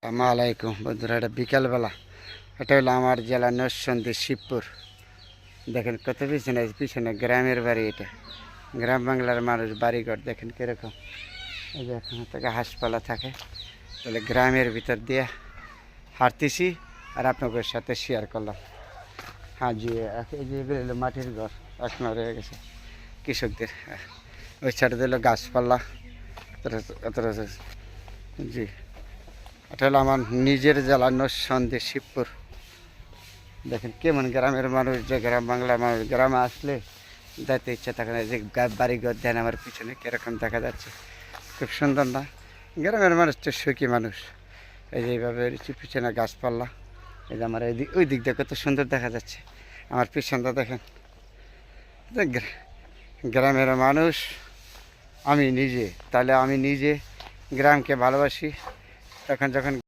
আসসালামু আলাইকুম বন্ধুরা, এটা বিকালবেলা। এটা হলো আমার জেলা নরসিংদী শিবপুর। দেখেন কত পিছনে পিছনে গ্রামের বাড়ি। এটা গ্রাম বাংলার মানুষ বাড়িঘর দেখেন কীরকম। এই যে এখানে থেকে হাঁসপালা থাকে। তাহলে গ্রামের ভিতর দিয়ে হাঁটতেছি আর আপনাদের সাথে শেয়ার করলাম। হ্যাঁ জি, এই যে এগুলো হলো মাটির ঘর, এখনো রয়ে গেছে কৃষকদের। ওই সাইডে দিল গাছপালা। জি, এটা হলো আমার নিজের জেলা নরসিংদী শিবপুর। দেখেন কেমন গ্রামের মানুষ, যে গ্রাম বাংলার মানুষ গ্রামে আসলে যাইতে ইচ্ছা থাকে না। যে বাড়িঘর দেন আমার পিছনে কীরকম দেখা যাচ্ছে, খুব সুন্দর না? গ্রামের মানুষ তো সুখী মানুষ। এই যে এইভাবে পিছনে গাছপালা। এই যে আমার ওই দিক দিয়ে কত সুন্দর দেখা যাচ্ছে। আমার পিছনটা দেখেন। গ্রামের মানুষ আমি নিজে, তাহলে আমি নিজে গ্রামকে ভালোবাসি। তখন যখন